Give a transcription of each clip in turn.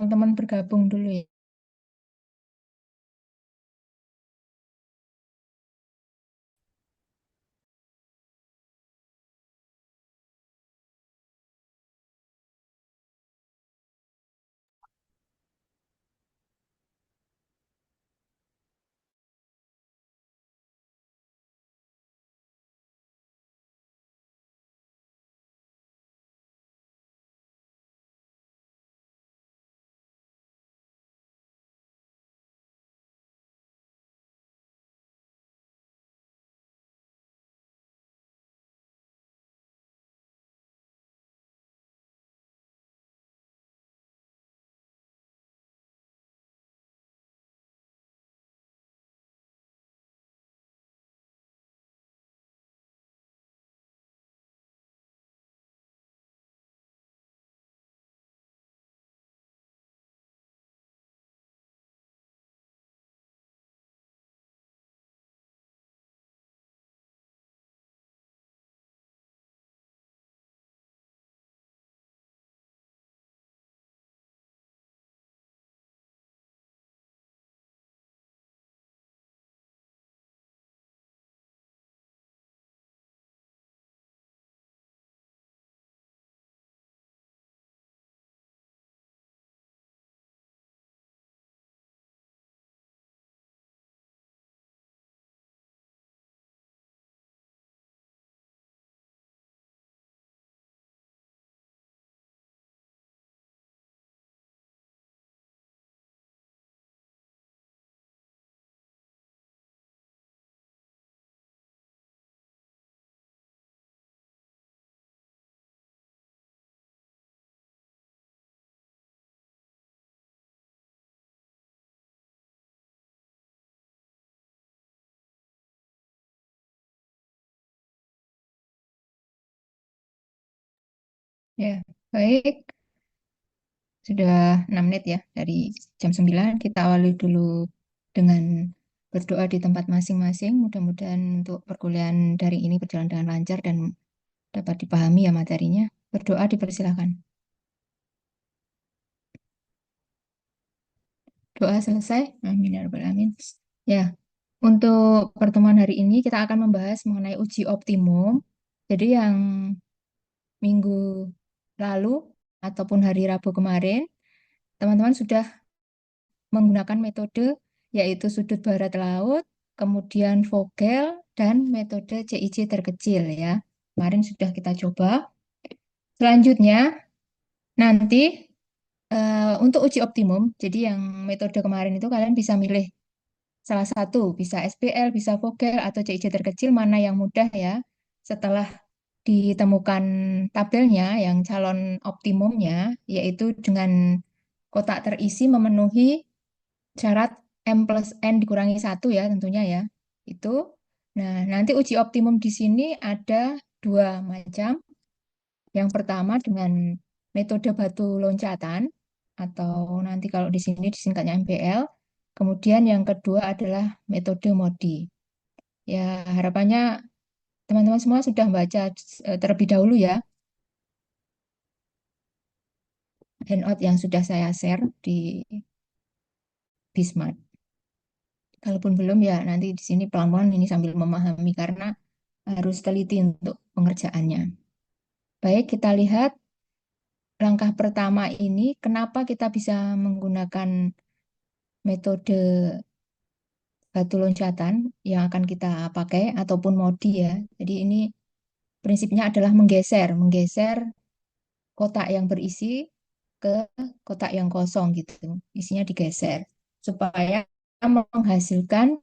teman-teman bergabung dulu ya. Ya, baik. Sudah 6 menit ya dari jam 9. Kita awali dulu dengan berdoa di tempat masing-masing. Mudah-mudahan untuk perkuliahan dari ini berjalan dengan lancar dan dapat dipahami ya materinya. Berdoa dipersilakan. Doa selesai. Amin ya rabbal alamin. Ya, untuk pertemuan hari ini kita akan membahas mengenai uji optimum. Jadi yang minggu lalu ataupun hari Rabu kemarin, teman-teman sudah menggunakan metode yaitu sudut barat laut, kemudian Vogel, dan metode CIC terkecil ya. Kemarin sudah kita coba. Selanjutnya, nanti untuk uji optimum, jadi yang metode kemarin itu kalian bisa milih salah satu, bisa SPL, bisa Vogel, atau CIC terkecil, mana yang mudah ya. Setelah ditemukan tabelnya, yang calon optimumnya, yaitu dengan kotak terisi memenuhi syarat M plus N dikurangi satu ya tentunya ya. Itu. Nah, nanti uji optimum di sini ada dua macam. Yang pertama dengan metode batu loncatan atau nanti kalau di sini disingkatnya MPL. Kemudian yang kedua adalah metode MODI. Ya, harapannya teman-teman semua sudah baca terlebih dahulu ya handout yang sudah saya share di Bismart. Kalaupun belum ya nanti di sini pelan-pelan ini sambil memahami karena harus teliti untuk pengerjaannya. Baik, kita lihat langkah pertama ini, kenapa kita bisa menggunakan metode batu loncatan yang akan kita pakai ataupun modi ya. Jadi ini prinsipnya adalah menggeser kotak yang berisi ke kotak yang kosong gitu. Isinya digeser supaya menghasilkan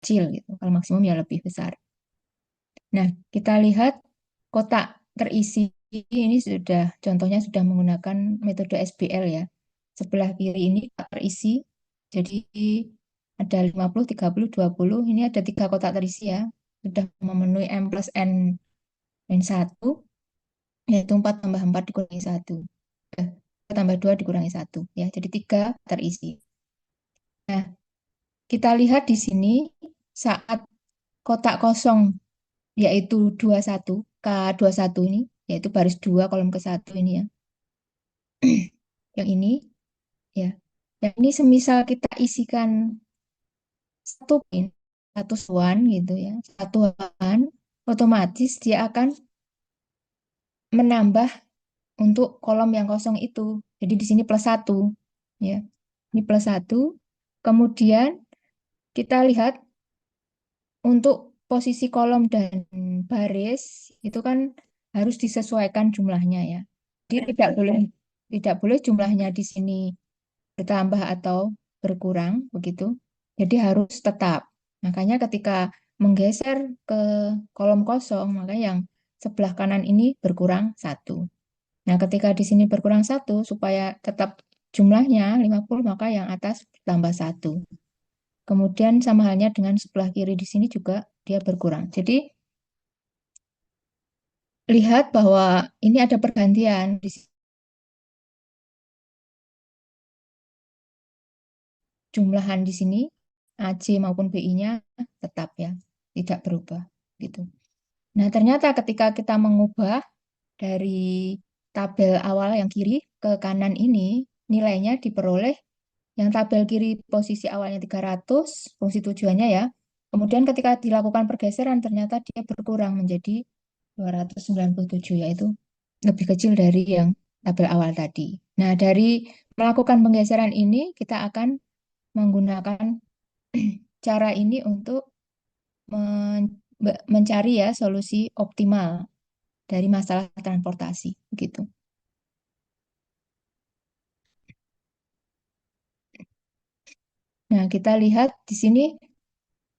kecil gitu. Kalau maksimum ya lebih besar. Nah, kita lihat kotak terisi ini sudah contohnya sudah menggunakan metode SBL ya. Sebelah kiri ini kotak terisi. Jadi ada 50, 30, 20. Ini ada tiga kotak terisi ya. Sudah memenuhi M plus N 1, yaitu 4 tambah 4 dikurangi 1. 4 tambah 2 dikurangi 1. Ya, jadi 3 terisi. Nah, kita lihat di sini saat kotak kosong yaitu 21. K21 ini, yaitu baris 2 kolom ke 1 ini ya. Yang ini ya. Yang ini semisal kita isikan satu pin, satu satuan gitu ya, satuan, otomatis dia akan menambah untuk kolom yang kosong itu. Jadi di sini plus satu, ya. Ini plus satu. Kemudian kita lihat untuk posisi kolom dan baris itu kan harus disesuaikan jumlahnya ya. Jadi tidak boleh jumlahnya di sini bertambah atau berkurang begitu. Jadi harus tetap. Makanya ketika menggeser ke kolom kosong, maka yang sebelah kanan ini berkurang satu. Nah, ketika di sini berkurang satu, supaya tetap jumlahnya 50, maka yang atas tambah satu. Kemudian sama halnya dengan sebelah kiri di sini juga dia berkurang. Jadi lihat bahwa ini ada pergantian di jumlahan di sini AC maupun BI-nya tetap ya, tidak berubah gitu. Nah, ternyata ketika kita mengubah dari tabel awal yang kiri ke kanan ini, nilainya diperoleh yang tabel kiri posisi awalnya 300, fungsi tujuannya ya. Kemudian ketika dilakukan pergeseran, ternyata dia berkurang menjadi 297, yaitu lebih kecil dari yang tabel awal tadi. Nah, dari melakukan penggeseran ini, kita akan menggunakan cara ini untuk mencari ya solusi optimal dari masalah transportasi gitu. Nah, kita lihat di sini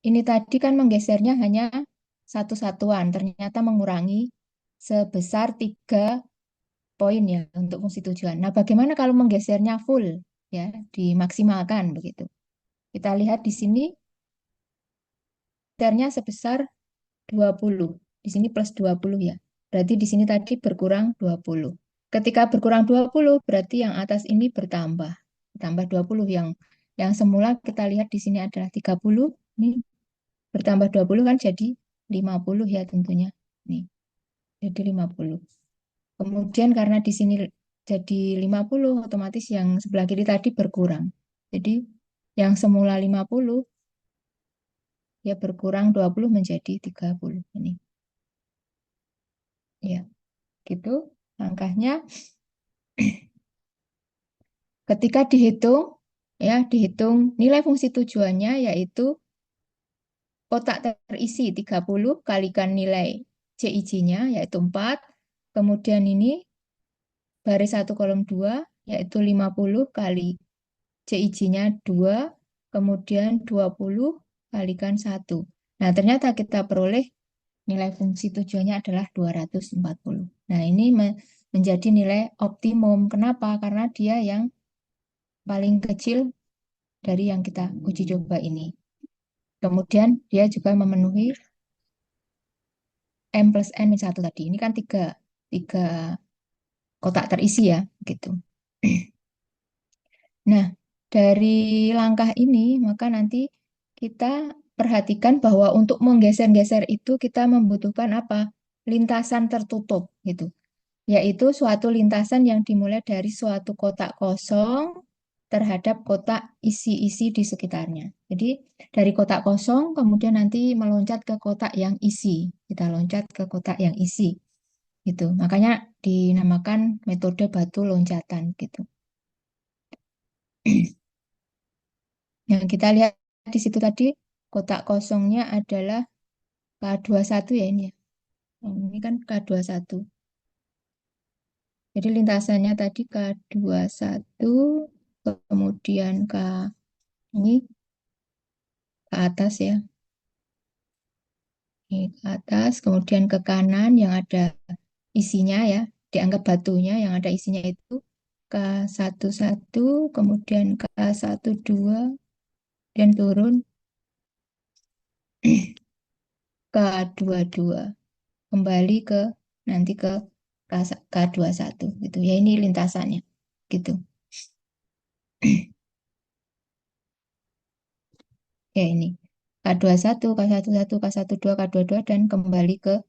ini tadi kan menggesernya hanya satu satuan, ternyata mengurangi sebesar 3 poin ya untuk fungsi tujuan. Nah, bagaimana kalau menggesernya full ya, dimaksimalkan begitu. Kita lihat di sini gesernya sebesar 20. Di sini plus 20 ya. Berarti di sini tadi berkurang 20. Ketika berkurang 20, berarti yang atas ini bertambah. Bertambah 20 yang semula kita lihat di sini adalah 30. Ini bertambah 20 kan jadi 50 ya tentunya. Nih, jadi 50. Kemudian karena di sini jadi 50, otomatis yang sebelah kiri tadi berkurang. Jadi yang semula 50 ya berkurang 20 menjadi 30 ini. Ya, gitu langkahnya. Ketika dihitung ya dihitung nilai fungsi tujuannya yaitu kotak terisi 30 kalikan nilai CIJ-nya yaitu 4. Kemudian ini baris 1 kolom 2 yaitu 50 kali CIJ-nya 2, kemudian 20 kalikan 1. Nah, ternyata kita peroleh nilai fungsi tujuannya adalah 240. Nah, ini menjadi nilai optimum. Kenapa? Karena dia yang paling kecil dari yang kita uji coba ini. Kemudian dia juga memenuhi M plus N min 1 tadi. Ini kan tiga kotak terisi ya, gitu. Nah, dari langkah ini, maka nanti kita perhatikan bahwa untuk menggeser-geser itu kita membutuhkan apa? Lintasan tertutup, gitu. Yaitu suatu lintasan yang dimulai dari suatu kotak kosong terhadap kotak isi-isi di sekitarnya. Jadi dari kotak kosong kemudian nanti meloncat ke kotak yang isi. Kita loncat ke kotak yang isi gitu. Makanya dinamakan metode batu loncatan gitu. Yang kita lihat di situ tadi kotak kosongnya adalah K21 ya ini ya. Ini kan K21. Jadi lintasannya tadi K21, kemudian ini ke atas ya. Ini ke atas, kemudian ke kanan yang ada isinya ya. Dianggap batunya yang ada isinya itu K11, kemudian K12, dan turun K22. Kembali ke nanti ke K21 gitu. Ya ini lintasannya gitu. Ya ini K21, K11, K12, K22 dan kembali ke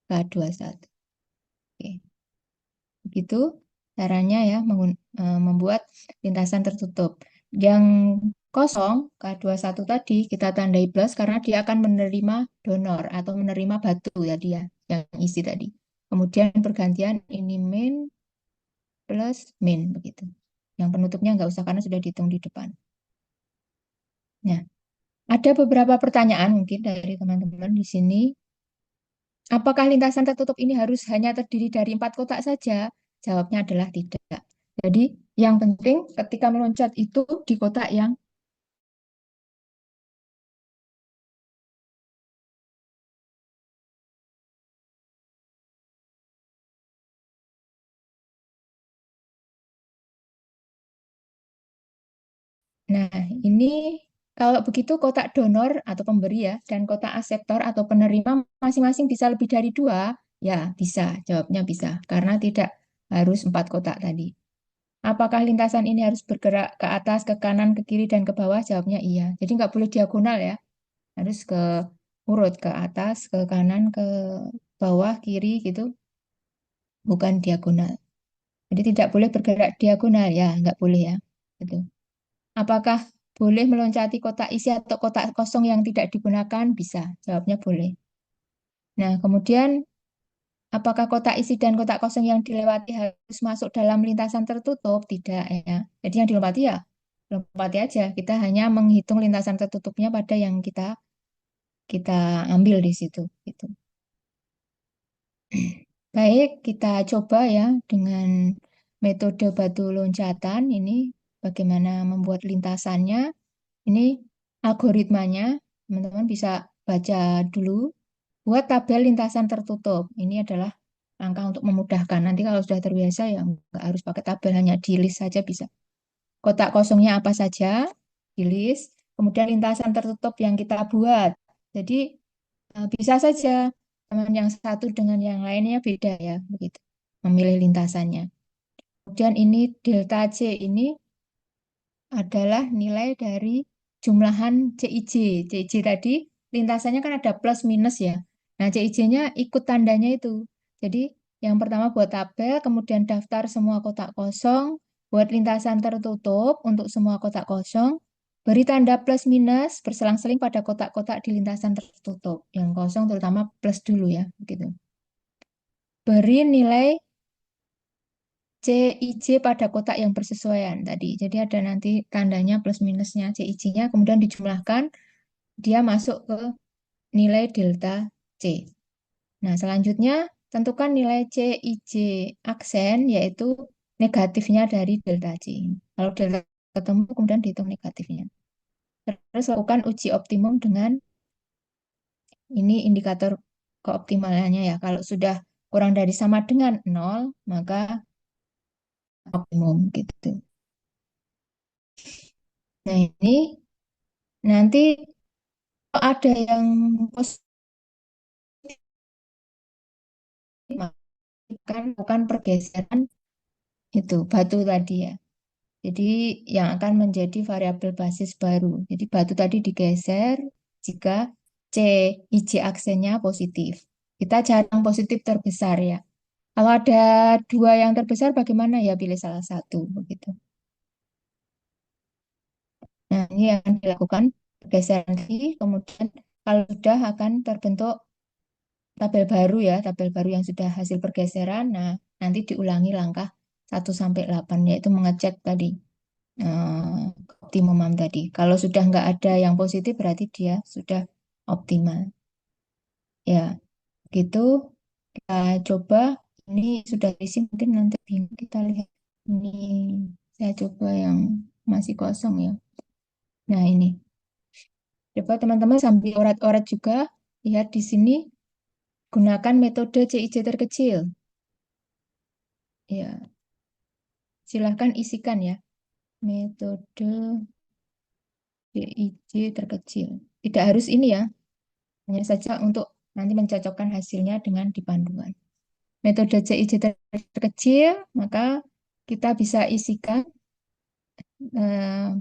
K21. Oke, begitu caranya ya membuat lintasan tertutup. Yang kosong K21 tadi kita tandai plus karena dia akan menerima donor atau menerima batu ya dia yang isi tadi. Kemudian pergantian ini min plus min begitu. Yang penutupnya nggak usah karena sudah dihitung di depan. Nah, ada beberapa pertanyaan mungkin dari teman-teman di sini. Apakah lintasan tertutup ini harus hanya terdiri dari 4 kotak saja? Jawabnya adalah tidak. Jadi, yang penting ketika meloncat itu di kotak yang, nah ini kalau begitu kotak donor atau pemberi ya, dan kotak aseptor atau penerima masing-masing bisa lebih dari 2, ya bisa, jawabnya bisa, karena tidak harus 4 kotak tadi. Apakah lintasan ini harus bergerak ke atas, ke kanan, ke kiri, dan ke bawah? Jawabnya iya. Jadi nggak boleh diagonal ya, harus ke urut ke atas, ke kanan, ke bawah, kiri gitu, bukan diagonal. Jadi tidak boleh bergerak diagonal ya, nggak boleh ya. Gitu. Apakah boleh meloncati kotak isi atau kotak kosong yang tidak digunakan? Bisa, jawabnya boleh. Nah, kemudian apakah kotak isi dan kotak kosong yang dilewati harus masuk dalam lintasan tertutup? Tidak ya. Jadi yang dilewati ya, lewati aja. Kita hanya menghitung lintasan tertutupnya pada yang kita kita ambil di situ. Gitu. Baik, kita coba ya dengan metode batu loncatan ini bagaimana membuat lintasannya. Ini algoritmanya, teman-teman bisa baca dulu. Buat tabel lintasan tertutup. Ini adalah langkah untuk memudahkan. Nanti kalau sudah terbiasa ya nggak harus pakai tabel, hanya di list saja bisa. Kotak kosongnya apa saja, di list. Kemudian lintasan tertutup yang kita buat. Jadi bisa saja teman yang satu dengan yang lainnya beda ya, begitu. Memilih lintasannya. Kemudian ini delta C ini adalah nilai dari jumlahan CIJ. CIJ tadi lintasannya kan ada plus minus ya. Nah, CIJ-nya ikut tandanya itu. Jadi yang pertama buat tabel, kemudian daftar semua kotak kosong, buat lintasan tertutup untuk semua kotak kosong, beri tanda plus minus berselang-seling pada kotak-kotak di lintasan tertutup. Yang kosong terutama plus dulu ya, begitu. Beri nilai CIJ pada kotak yang bersesuaian tadi. Jadi ada nanti tandanya plus minusnya CIJ-nya, kemudian dijumlahkan, dia masuk ke nilai delta C. Nah, selanjutnya tentukan nilai CIJ aksen, yaitu negatifnya dari delta C. Kalau delta ketemu, kemudian dihitung negatifnya. Terus lakukan uji optimum dengan ini indikator keoptimalannya ya. Kalau sudah kurang dari sama dengan 0, maka optimum gitu. Nah, ini nanti kalau ada yang positif, kan bukan pergeseran itu batu tadi ya. Jadi yang akan menjadi variabel basis baru. Jadi batu tadi digeser jika C IJ aksennya positif. Kita cari yang positif terbesar ya. Kalau ada 2 yang terbesar bagaimana ya, pilih salah satu begitu. Nah, ini yang dilakukan pergeseran lagi, kemudian kalau sudah akan terbentuk tabel baru ya, tabel baru yang sudah hasil pergeseran. Nah, nanti diulangi langkah 1 sampai 8 yaitu mengecek tadi optimum tadi. Kalau sudah nggak ada yang positif berarti dia sudah optimal. Ya, gitu. Kita coba. Ini sudah isi, mungkin nanti kita lihat. Ini saya coba yang masih kosong ya. Nah, ini. Coba teman-teman sambil orat-orat juga. Lihat di sini, gunakan metode CIJ terkecil. Ya, silahkan isikan ya. Metode CIJ terkecil. Tidak harus ini ya, hanya saja untuk nanti mencocokkan hasilnya dengan di panduan. Metode CIJ terkecil, maka kita bisa isikan,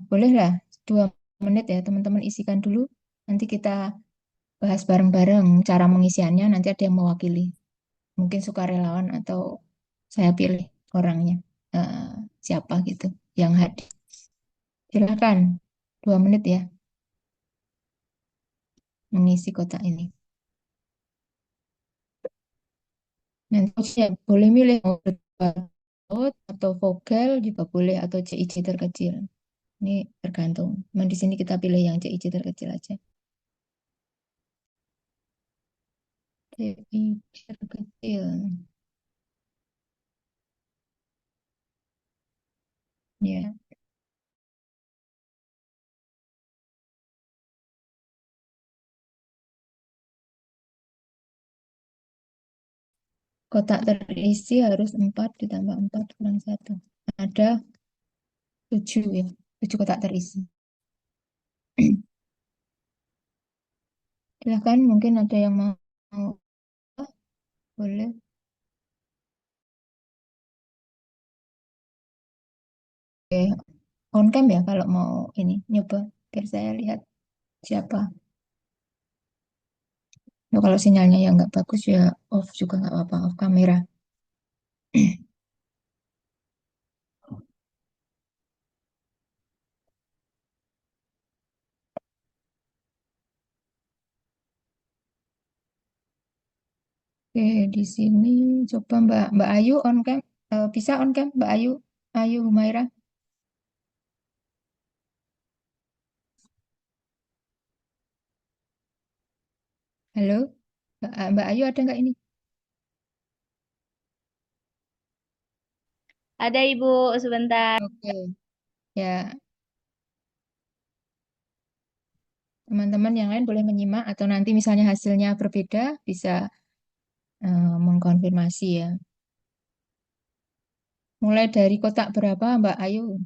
bolehlah 2 menit ya teman-teman isikan dulu. Nanti kita bahas bareng-bareng cara mengisiannya, nanti ada yang mewakili. mungkin sukarelawan atau saya pilih orangnya eh, siapa gitu yang hadir. Silakan 2 menit ya mengisi kotak ini. Nanti ya, boleh milih mau berbaut atau vokal juga boleh atau CIC terkecil. Ini tergantung. Cuman di sini kita pilih yang CIC terkecil aja. CIC terkecil. Ya, kotak terisi harus 4 ditambah 4 kurang 1. Ada 7 ya. 7 kotak terisi. Silahkan mungkin ada yang mau. Boleh. Oke, on cam ya kalau mau ini nyoba. Biar saya lihat siapa. Nah, kalau sinyalnya yang nggak bagus ya off juga nggak apa-apa. Off kamera. Oke, di sini coba Mbak Ayu on cam. Bisa on cam Mbak Ayu. Ayu Humaira. Halo. Mbak Ayu ada nggak ini? Ada Ibu, sebentar. Oke. Ya, teman-teman yang lain boleh menyimak atau nanti misalnya hasilnya berbeda bisa mengkonfirmasi ya. Mulai dari kotak berapa Mbak Ayu?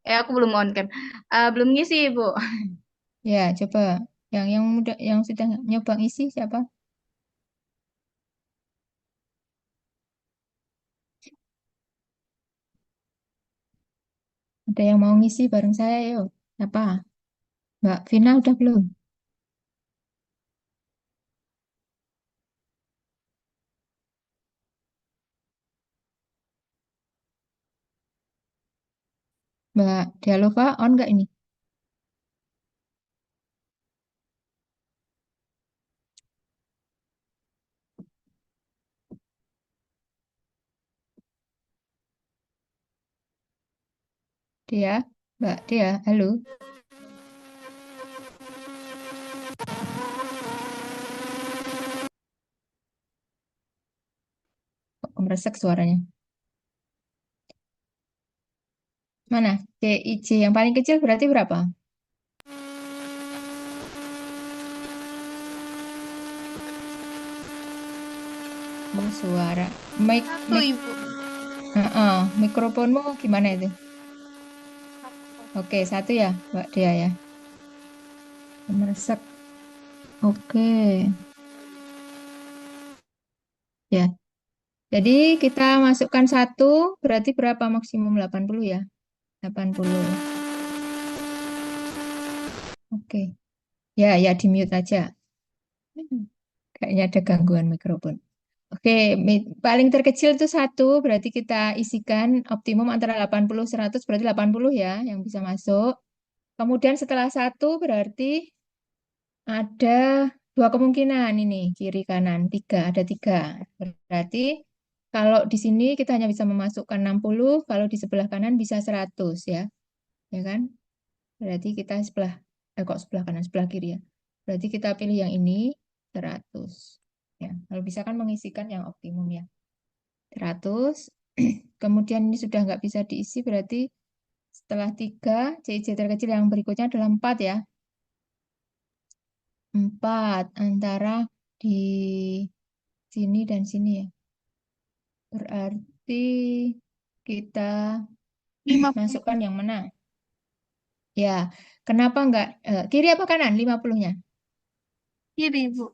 Aku belum on cam. Belum ngisi Ibu. Ya, coba yang muda yang sudah nyoba ngisi siapa? Ada yang mau ngisi bareng saya yuk. Siapa? Mbak Vina udah belum? Mbak Dialova on nggak ini? Dia, Mbak Dia, halo. Kok meresek suaranya. Mana? CIC yang paling kecil berarti berapa? Oh, suara. Satu Ibu. Mikrofonmu gimana itu? Oke, satu ya, Mbak Dia ya. Meresek. Oke, ya. Jadi kita masukkan satu, berarti berapa maksimum 80 ya? 80. Oke. Ya, ya di mute aja. Kayaknya ada gangguan mikrofon. Oke, paling terkecil itu satu, berarti kita isikan optimum antara 80 100 berarti 80 ya yang bisa masuk. Kemudian setelah satu berarti ada dua kemungkinan ini, kiri kanan, tiga, ada tiga. Berarti kalau di sini kita hanya bisa memasukkan 60, kalau di sebelah kanan bisa 100 ya, ya kan? Berarti kita sebelah, kok sebelah kanan, sebelah kiri ya. Berarti kita pilih yang ini 100. Ya, kalau bisa kan mengisikan yang optimum ya. 100. Kemudian ini sudah nggak bisa diisi berarti setelah 3 CIC terkecil yang berikutnya adalah 4 ya. 4 antara di sini dan sini ya. Berarti kita 50. masukkan yang mana? Ya, kenapa nggak kiri apa kanan 50-nya? Kiri Ibu.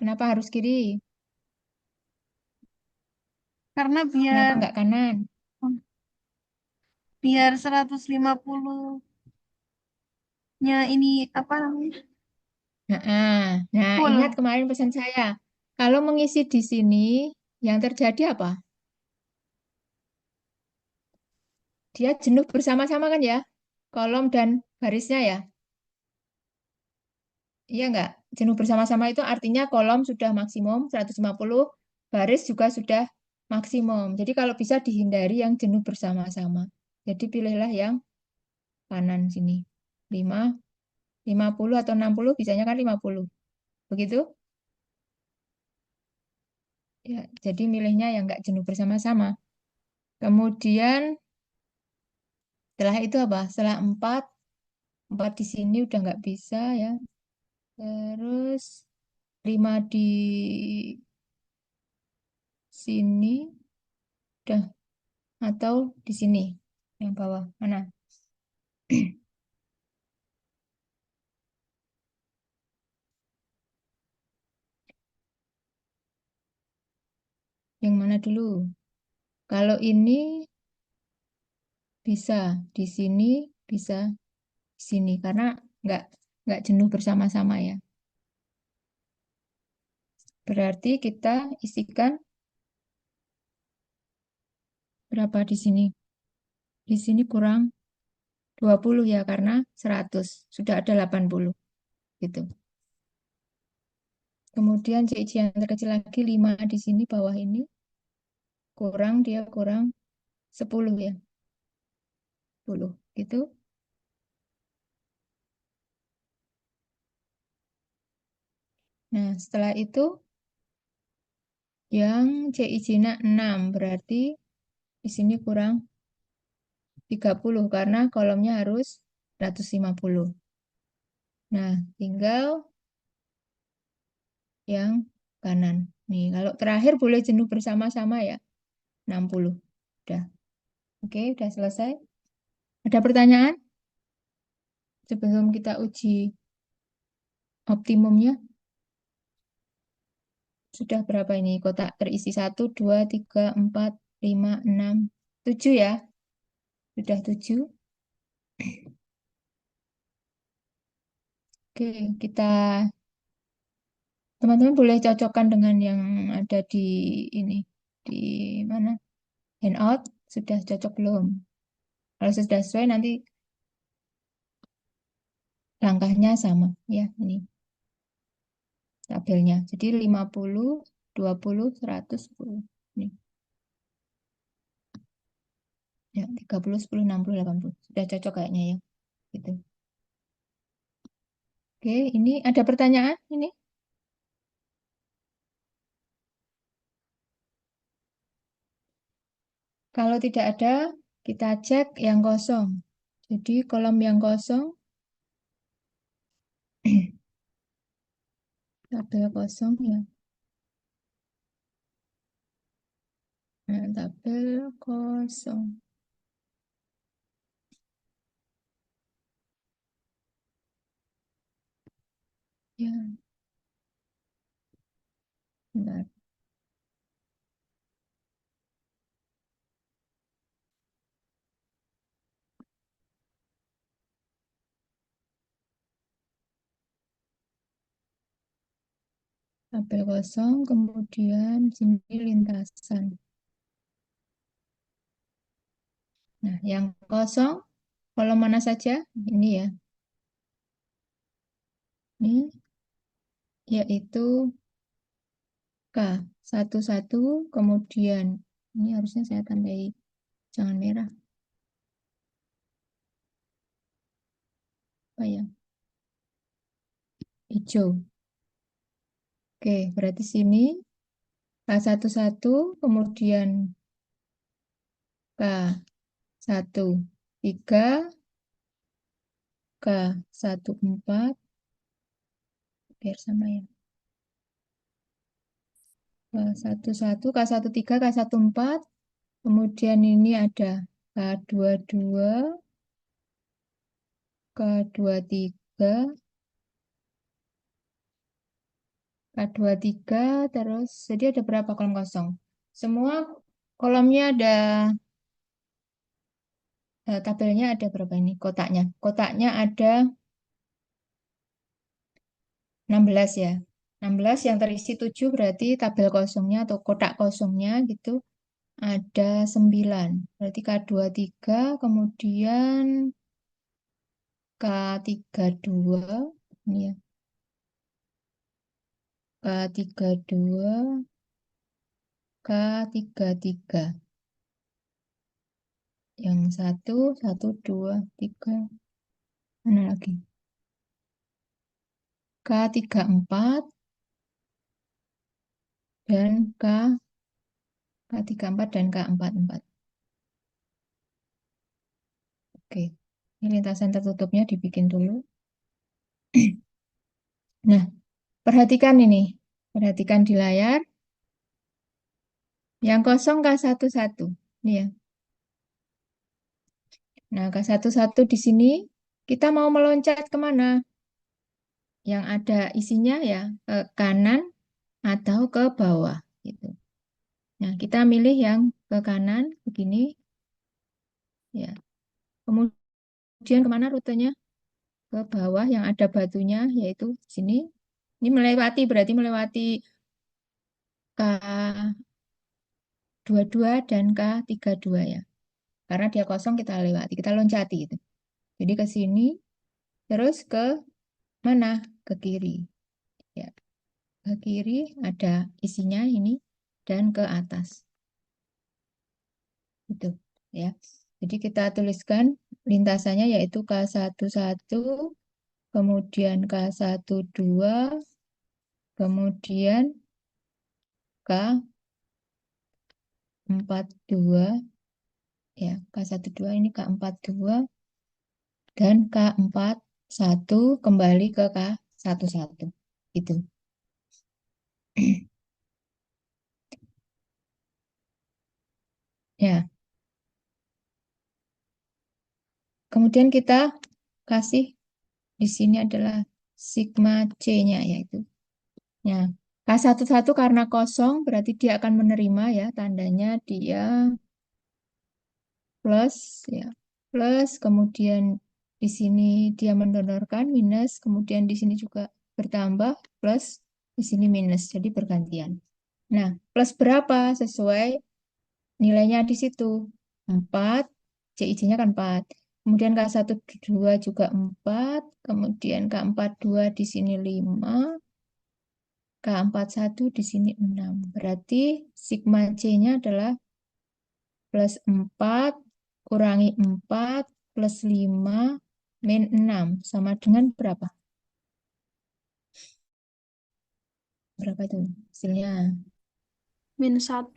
Kenapa harus kiri? Karena Kenapa biar nggak kanan? biar 150. ini apa namanya? Nah, ingat Full. kemarin pesan saya. Kalau mengisi di sini, yang terjadi apa? Dia jenuh bersama-sama kan ya? Kolom dan barisnya ya? Iya nggak? Jenuh bersama-sama itu artinya kolom sudah maksimum 150, baris juga sudah maksimum. Jadi kalau bisa dihindari yang jenuh bersama-sama. Jadi pilihlah yang kanan sini. 5, 50 atau 60, bisanya kan 50. Begitu? Ya, jadi milihnya yang nggak jenuh bersama-sama. Kemudian setelah itu apa? Setelah 4, 4 di sini udah nggak bisa ya. Terus 5 di sini udah, atau di sini yang bawah mana? Yang mana dulu? Kalau ini bisa di sini, bisa di sini karena nggak nggak jenuh bersama-sama ya. Berarti kita isikan berapa di sini? Di sini kurang 20 ya karena 100 sudah ada 80 gitu. Kemudian CIC yang terkecil lagi 5 di sini bawah ini kurang, dia kurang 10 ya. 10 gitu. Nah, setelah itu yang CIC-nya 6 berarti di sini kurang 30 karena kolomnya harus 150. Nah, tinggal yang kanan. Nih, kalau terakhir boleh jenuh bersama-sama ya, 60. Udah. Oke, udah selesai. Ada pertanyaan sebelum kita uji optimumnya? Sudah berapa ini? Kotak terisi 1, 2, 3, 4, 5, 6, 7 ya? Sudah 7. Oke, kita teman-teman boleh cocokkan dengan yang ada di ini. Di mana? Handout. Sudah cocok belum? Kalau sudah sesuai nanti langkahnya sama ya ini tabelnya. Jadi 50, 20, 100, 10. Ini ya 30, 10, 60, 80. Sudah cocok kayaknya ya. Gitu. Oke, ini ada pertanyaan ini? Kalau tidak ada, kita cek yang kosong. Jadi kolom yang kosong, tabel kosong ya. Nah, tabel kosong. Ya, bentar. Tabel kosong, kemudian sini lintasan. Nah, yang kosong, kolom mana saja? Ini ya. Ini yaitu K. Satu-satu, kemudian ini harusnya saya tandai jangan merah. Apa ya? Hijau. Oke, berarti sini K11, kemudian K13, K14, biar sama ya. K11, K13, K14, kemudian ini ada K22, K23, K23, terus jadi ada berapa kolom kosong? Semua kolomnya ada, tabelnya ada berapa ini? Kotaknya. Kotaknya ada 16 ya. 16 yang terisi 7 berarti tabel kosongnya atau kotak kosongnya gitu ada 9. Berarti K23 kemudian K32 ini ya. K32 K33 yang satu, satu, dua, tiga, mana lagi? K34 dan K34 dan K44. Oke, ini lintasan tertutupnya dibikin dulu. Nah, perhatikan ini. Perhatikan di layar. Yang kosong K11. Ini ya. Nah, K11 di sini kita mau meloncat kemana? Yang ada isinya ya ke kanan atau ke bawah gitu. Nah, kita milih yang ke kanan begini ya. Kemudian kemana rutenya? Ke bawah yang ada batunya yaitu sini. Ini melewati berarti melewati K22 dan K32 ya. Karena dia kosong kita lewati, kita loncati gitu. Jadi ke sini terus ke mana? Ke kiri. Ya, ke kiri ada isinya ini dan ke atas. Itu ya. Jadi kita tuliskan lintasannya yaitu K11, kemudian K12, kemudian K42 ya. K12 ini K42 dan K41 kembali ke K11. Gitu. Ya, kemudian kita kasih di sini adalah sigma C-nya yaitu. Ya, K11 karena kosong berarti dia akan menerima ya, tandanya dia plus ya. Plus kemudian di sini dia mendonorkan minus, kemudian di sini juga bertambah plus di sini minus. Jadi bergantian. Nah, plus berapa sesuai nilainya di situ? 4, CIJ-nya kan 4. Kemudian K12 juga 4, kemudian K42 di sini 5, K41 di sini 6. Berarti sigma C-nya adalah plus 4 kurangi 4 plus 5 min 6 sama dengan berapa? Berapa itu hasilnya? -1.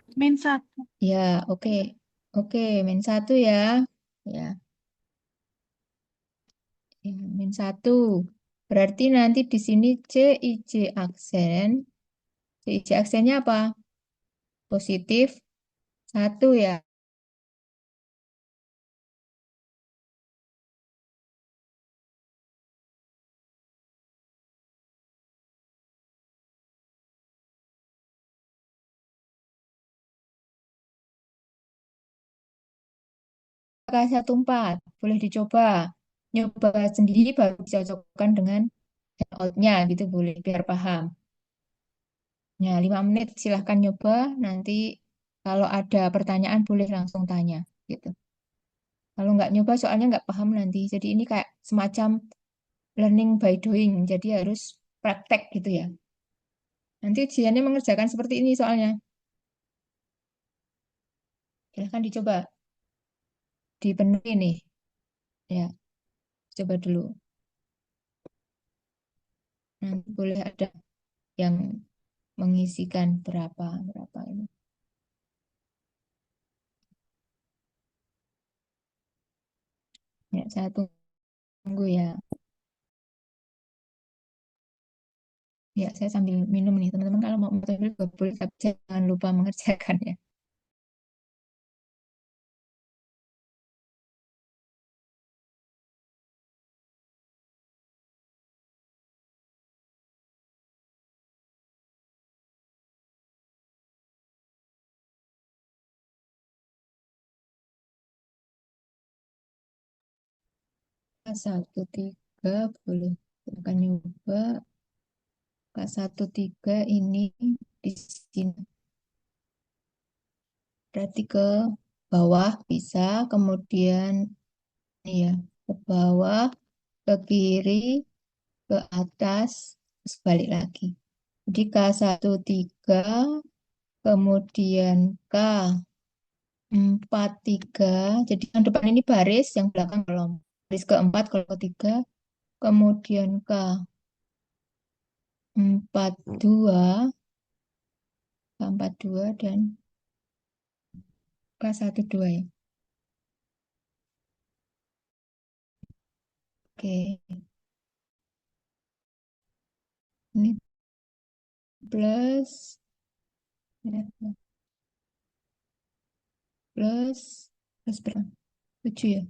Ya, oke. Oke, min 1 ya. Ya, ya, min 1. Berarti nanti di sini CIJ aksen. CIJ aksennya apa? Positif 1 ya. K14. Boleh dicoba. Nyoba sendiri baru dicocokkan dengan layout-nya gitu boleh biar paham. Ya, 5 menit silahkan nyoba. Nanti kalau ada pertanyaan boleh langsung tanya gitu. Kalau nggak nyoba soalnya nggak paham nanti. Jadi ini kayak semacam learning by doing. Jadi harus praktek gitu ya. Nanti ujiannya mengerjakan seperti ini soalnya. Silahkan dicoba. Dipenuhi nih. Ya, coba dulu. Nanti boleh ada yang mengisikan berapa berapa ini. Ya, saya tunggu ya. Ya, saya sambil minum nih. Teman-teman kalau mau metode juga boleh, tapi jangan lupa mengerjakan ya. Satu, tiga, boleh. Akan nyoba. K13 ini di sini. Berarti ke bawah bisa, kemudian ini ya, ke bawah, ke kiri, ke atas, terus balik lagi. Jadi K13, kemudian K43. Jadi yang depan ini baris, yang belakang kolom. Baris keempat, kolom ketiga, kemudian K42, K42 dan K12 ya. Oke, ini plus, plus, plus berapa? 7 ya.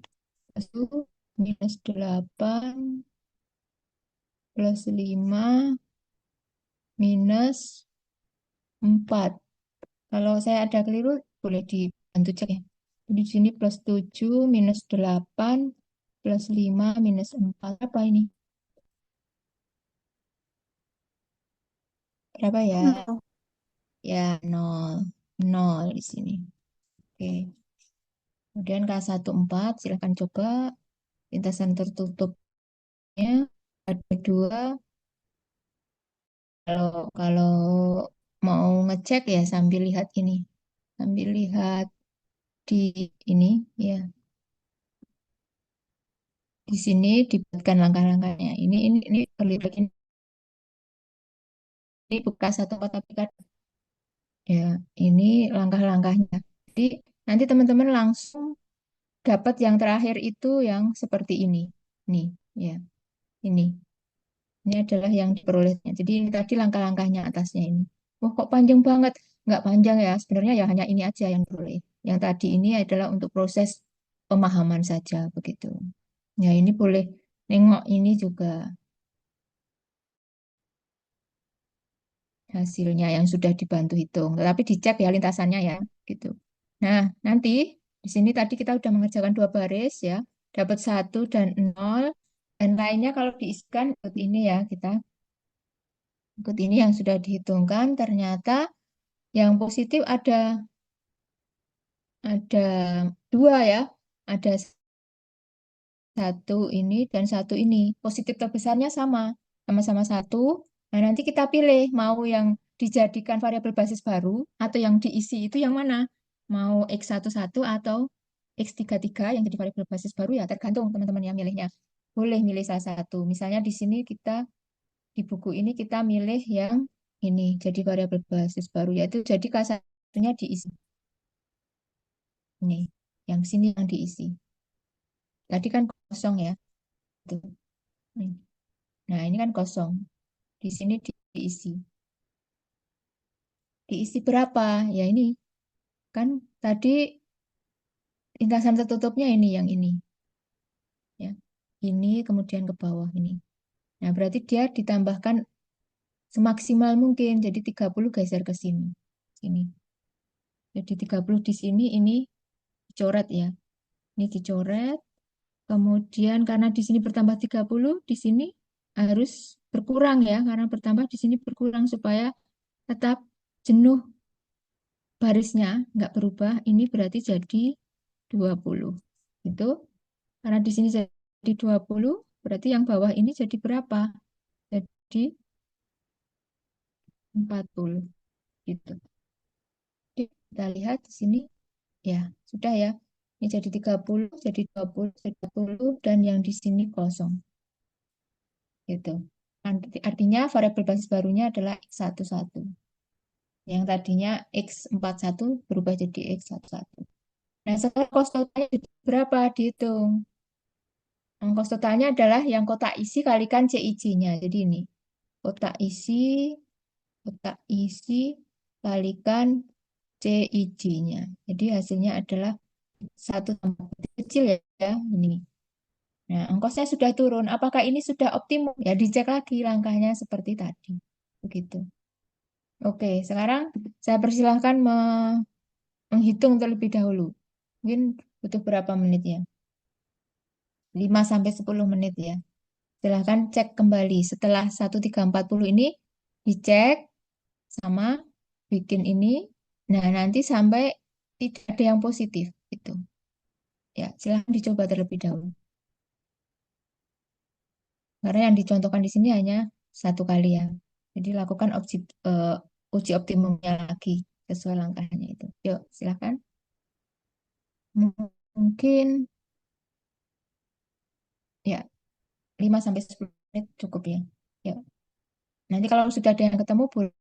1 minus 8 plus 5 minus 4. Kalau saya ada keliru, boleh dibantu cek ya. Jadi di sini plus 7 minus 8 plus 5 minus 4. Apa ini? Berapa ya? No. Ya, nol. Nol di sini. Oke. Kemudian K14, silahkan coba. Lintasan tertutupnya ada dua. Kalau mau ngecek ya sambil lihat ini. Sambil lihat di ini ya. Di sini dibuatkan langkah-langkahnya. Ini terlihat ini bukan satu kota pilkada. Ya, ini langkah-langkahnya. Jadi nanti teman-teman langsung dapat yang terakhir itu yang seperti ini. Nih, ya, ini. Ini adalah yang diperolehnya. Jadi ini tadi langkah-langkahnya atasnya ini. Wah, kok panjang banget? Nggak panjang ya. Sebenarnya ya hanya ini aja yang diperoleh. Yang tadi ini adalah untuk proses pemahaman saja begitu. Ya, ini boleh nengok ini juga hasilnya yang sudah dibantu hitung. Tetapi dicek ya lintasannya ya, gitu. Nah, nanti di sini tadi kita sudah mengerjakan dua baris ya, dapat 1 dan 0, dan lainnya kalau diisikan ikut ini ya kita. Ikut ini yang sudah dihitungkan, ternyata yang positif ada dua ya, ada satu ini dan satu ini. Positif terbesarnya sama-sama satu. Nah, nanti kita pilih mau yang dijadikan variabel basis baru atau yang diisi itu yang mana? Mau X11 atau X33 yang jadi variabel basis baru ya tergantung teman-teman yang milihnya. Boleh milih salah satu. Misalnya di sini di buku ini kita milih yang ini jadi variabel basis baru yaitu jadi K1-nya diisi. Ini, yang sini yang diisi. Tadi kan kosong ya. Tuh. Nah, ini kan kosong. Di sini diisi. Diisi berapa? Ya ini. Kan tadi lintasan tertutupnya ini yang ini. Ya. Ini kemudian ke bawah ini. Nah, berarti dia ditambahkan semaksimal mungkin. Jadi 30 geser ke sini. Sini. Jadi 30 di sini ini dicoret ya. Ini dicoret. Kemudian karena di sini bertambah 30 di sini harus berkurang ya. Karena bertambah di sini berkurang supaya tetap jenuh barisnya nggak berubah, ini berarti jadi 20. Itu karena di sini jadi 20, berarti yang bawah ini jadi berapa? Jadi 40 gitu. Oke, kita lihat di sini ya, sudah ya. Ini jadi 30, jadi 20, jadi 40 dan yang di sini kosong gitu. Artinya variabel basis barunya adalah X11. Yang tadinya X41 berubah jadi X11. Nah, sekarang kos totalnya berapa dihitung? Ongkos totalnya adalah yang kotak isi kalikan CIC-nya. Jadi ini, kotak isi, kotak isi kalikan CIC-nya. Jadi hasilnya adalah 1 tambah kecil ya, ini. Nah, ongkosnya sudah turun. Apakah ini sudah optimum? Ya, dicek lagi langkahnya seperti tadi. Begitu. Oke, sekarang saya persilahkan menghitung terlebih dahulu. Mungkin butuh berapa menit ya? 5 sampai 10 menit ya. Silahkan cek kembali setelah 1340 ini dicek sama bikin ini. Nah, nanti sampai tidak ada yang positif itu. Ya, silahkan dicoba terlebih dahulu. Karena yang dicontohkan di sini hanya satu kali ya. Jadi lakukan uji optimumnya lagi sesuai langkahnya itu. Yuk, silahkan. Mungkin ya 5 sampai 10 menit cukup ya. Yuk. Nanti kalau sudah ada yang ketemu boleh.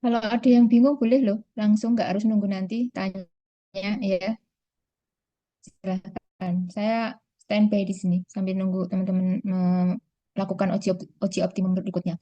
Kalau ada yang bingung boleh loh, langsung nggak harus nunggu nanti tanya ya. Silahkan. Saya standby di sini sambil nunggu teman-teman melakukan uji optimum berikutnya.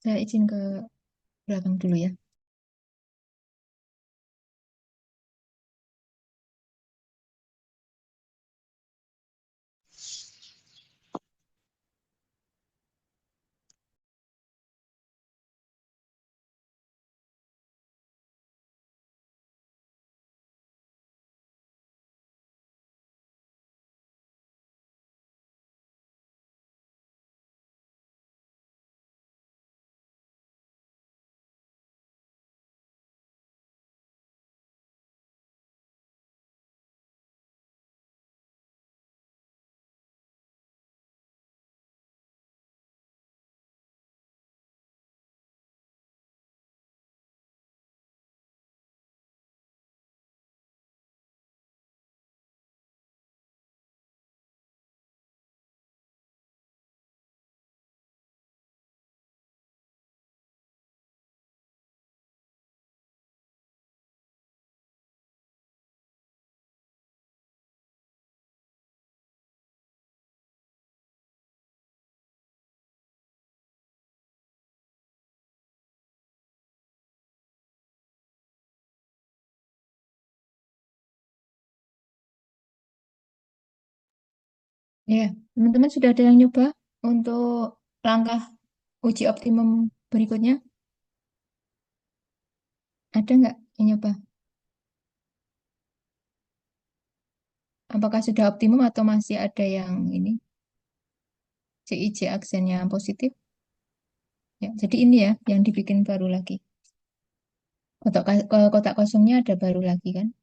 Saya izin ke belakang dulu ya. Ya, teman-teman sudah ada yang nyoba untuk langkah uji optimum berikutnya? Ada nggak yang nyoba? Apakah sudah optimum atau masih ada yang ini CIC aksennya positif? Ya, jadi ini ya yang dibikin baru lagi. Kotak kosongnya ada baru lagi kan?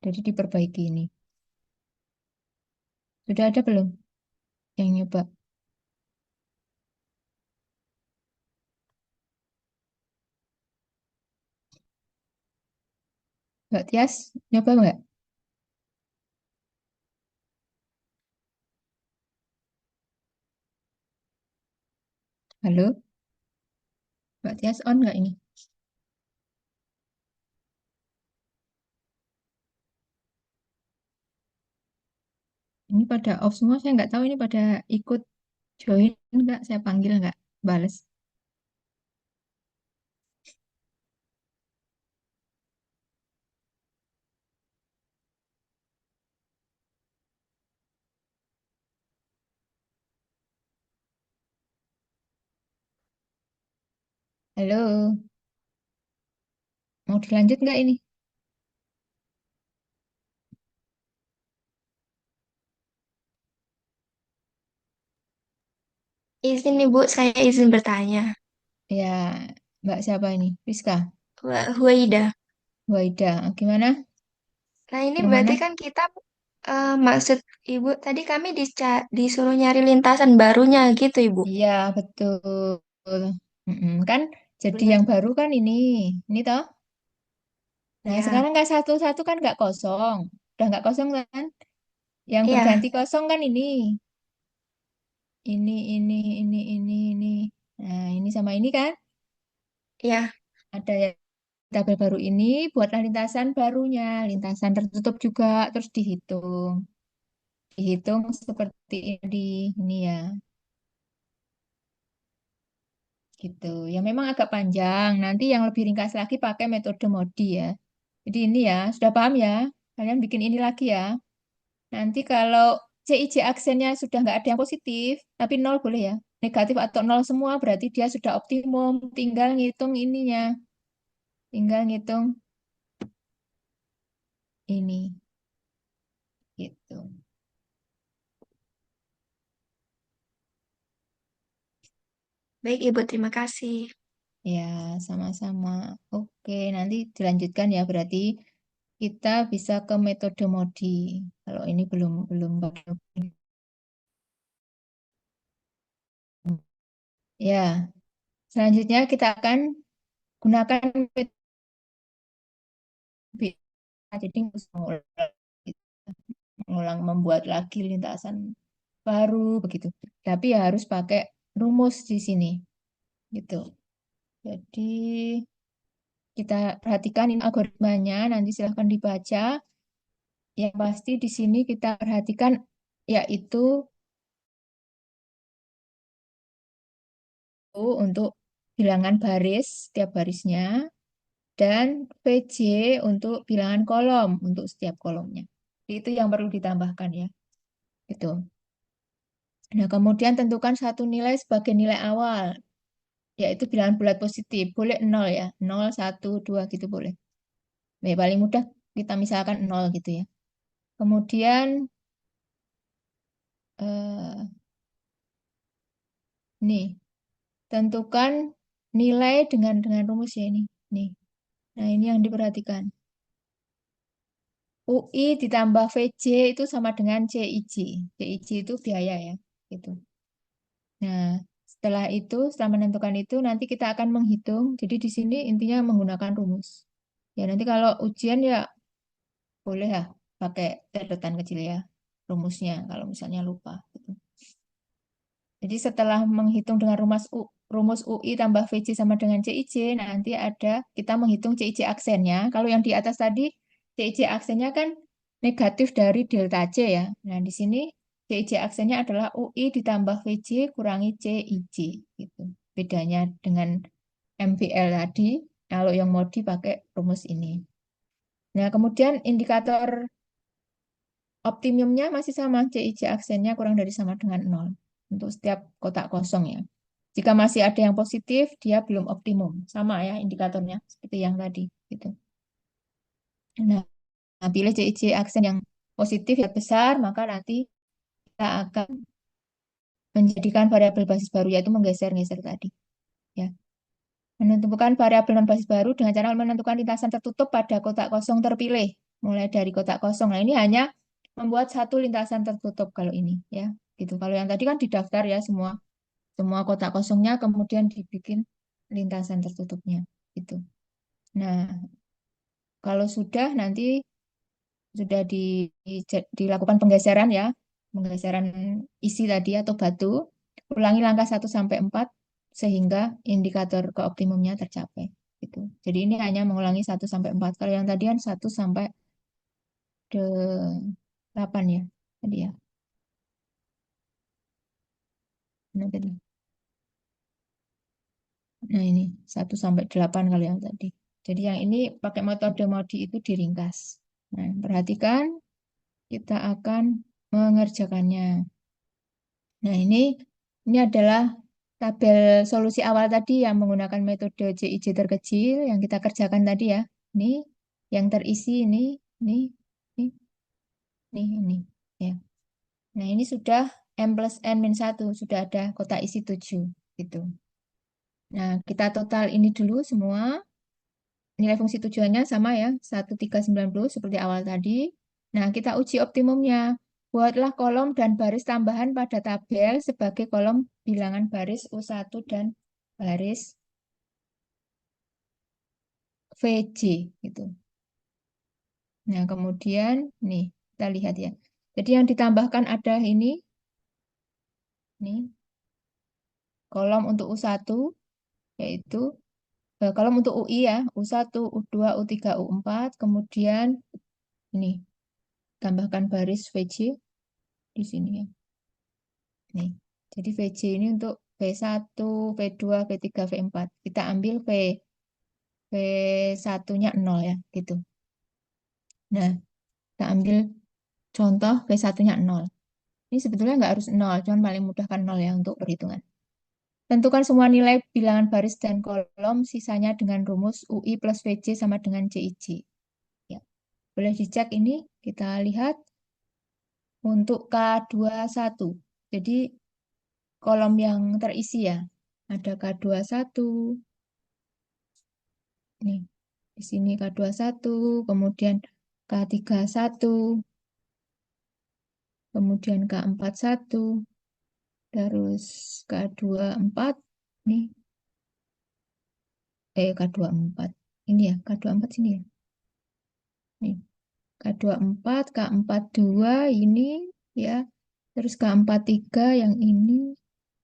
Jadi diperbaiki ini. Sudah ada belum yang nyoba? Mbak Tias, nyoba nggak? Halo, Mbak Tias on nggak ini? Ini pada off semua, saya nggak tahu ini pada ikut join nggak? Saya panggil nggak? Bales. Halo, mau dilanjut nggak ini? Izin nih Bu, saya izin bertanya. Ya, Mbak siapa ini? Rizka, Mbak Huwaida. Waida, gimana? Nah ini Yang berarti mana? kan kita maksud Ibu tadi kami disuruh nyari lintasan barunya gitu Ibu. Iya, betul. Kan jadi Bener. yang baru kan ini toh. Nah, Ya, sekarang nggak satu-satu kan nggak kosong. Udah nggak kosong kan? Yang iya, berganti kosong kan ini. Ini. Nah, ini sama ini kan? iya. Ada yang tabel baru ini buatlah lintasan barunya, lintasan tertutup juga, terus dihitung. Dihitung seperti ini ya, gitu. Ya memang agak panjang. Nanti yang lebih ringkas lagi pakai metode MODI ya. Jadi ini ya, sudah paham ya? Kalian bikin ini lagi ya. Nanti kalau CIC aksennya sudah nggak ada yang positif, tapi nol boleh ya. Negatif atau nol semua berarti dia sudah optimum. Tinggal ngitung ininya. Tinggal ngitung ini. Gitu. Baik Ibu, terima kasih. Ya, sama-sama. Oke, nanti dilanjutkan ya. Berarti kita bisa ke metode MODI. Kalau ini belum. Ya, selanjutnya kita akan gunakan metode BA. Jadi nggak usah ngulang membuat lagi lintasan baru begitu. Tapi ya harus pakai rumus di sini gitu. Jadi kita perhatikan ini algoritmanya, nanti silahkan dibaca. yang pasti di sini kita perhatikan yaitu untuk bilangan baris setiap barisnya dan VJ untuk bilangan kolom untuk setiap kolomnya. Itu yang perlu ditambahkan ya. Itu. Nah, kemudian tentukan satu nilai sebagai nilai awal, yaitu bilangan bulat positif. Boleh 0 ya, 0, 1, 2 gitu boleh. Nah, paling mudah kita misalkan 0 gitu ya. Kemudian eh, nih, tentukan nilai dengan rumus ya ini. Nih. Nah, ini yang diperhatikan. UI ditambah VJ itu sama dengan CIJ. CIJ itu biaya ya, gitu. Nah, setelah menentukan itu, nanti kita akan menghitung. Jadi di sini intinya menggunakan rumus. Ya, nanti kalau ujian ya boleh ya pakai catatan kecil ya rumusnya kalau misalnya lupa. Gitu. Jadi setelah menghitung dengan rumus UI tambah VJ sama dengan CIJ, nanti kita menghitung CIJ aksennya. Kalau yang di atas tadi, CIJ aksennya kan negatif dari delta C ya. Nah, di sini CIJ aksennya adalah UI ditambah VJ kurangi CIJ. Gitu. Bedanya dengan MBL tadi, kalau yang mau dipakai rumus ini. Nah, kemudian indikator optimumnya masih sama, CIJ aksennya kurang dari sama dengan 0 untuk setiap kotak kosong ya. Jika masih ada yang positif, dia belum optimum. Sama ya indikatornya, seperti yang tadi. Gitu. Nah, pilih CIJ aksen yang positif yang besar, maka nanti kita akan menjadikan variabel basis baru, yaitu menggeser-geser tadi. Ya. Menentukan variabel non basis baru dengan cara menentukan lintasan tertutup pada kotak kosong terpilih. Mulai dari kotak kosong. Nah, ini hanya membuat satu lintasan tertutup kalau ini. Ya, gitu. Kalau yang tadi kan didaftar ya semua kotak kosongnya kemudian dibikin lintasan tertutupnya gitu. Nah, kalau sudah nanti sudah dilakukan penggeseran ya, penggeseran isi tadi atau batu, ulangi langkah 1 sampai 4 sehingga indikator keoptimumnya tercapai gitu. Jadi ini hanya mengulangi 1 sampai 4. Kalau yang tadi kan 1 sampai 8 ya tadi ya. Nah, tadi. Nah, ini 1 sampai 8 kalau yang tadi. Jadi yang ini pakai metode MODI itu diringkas. Nah, perhatikan kita akan mengerjakannya. Nah, ini adalah tabel solusi awal tadi yang menggunakan metode JIJ terkecil yang kita kerjakan tadi ya. Ini yang terisi ini, ini, ini. Ya. Nah, ini sudah M plus N min 1, sudah ada kotak isi 7 gitu. Nah, kita total ini dulu semua. Nilai fungsi tujuannya sama ya, 1390 seperti awal tadi. Nah, kita uji optimumnya. Buatlah kolom dan baris tambahan pada tabel sebagai kolom bilangan baris U1 dan baris VJ gitu. Nah, kemudian nih kita lihat ya. Jadi yang ditambahkan ada ini kolom untuk U1 yaitu kolom untuk UI ya, U1, U2, U3, U4, kemudian ini tambahkan baris VJ di sini ya. Nih. Jadi VJ ini untuk V1, V2, V3, V4. Kita ambil V1-nya 0 ya, gitu. Nah, kita ambil contoh V1-nya 0. Ini sebetulnya nggak harus 0, cuman paling mudah kan 0 ya untuk perhitungan. Tentukan semua nilai bilangan baris dan kolom, sisanya dengan rumus UI plus VJ sama dengan CIJ. Ya. Boleh dicek ini, kita lihat untuk K21. Jadi kolom yang terisi ya. Ada K21, nih, di sini K21, kemudian K31, kemudian K41, terus K24, nih, K24. Ini ya, K24 sini ya. Nih, K24, K42 ini ya, terus K43 yang ini,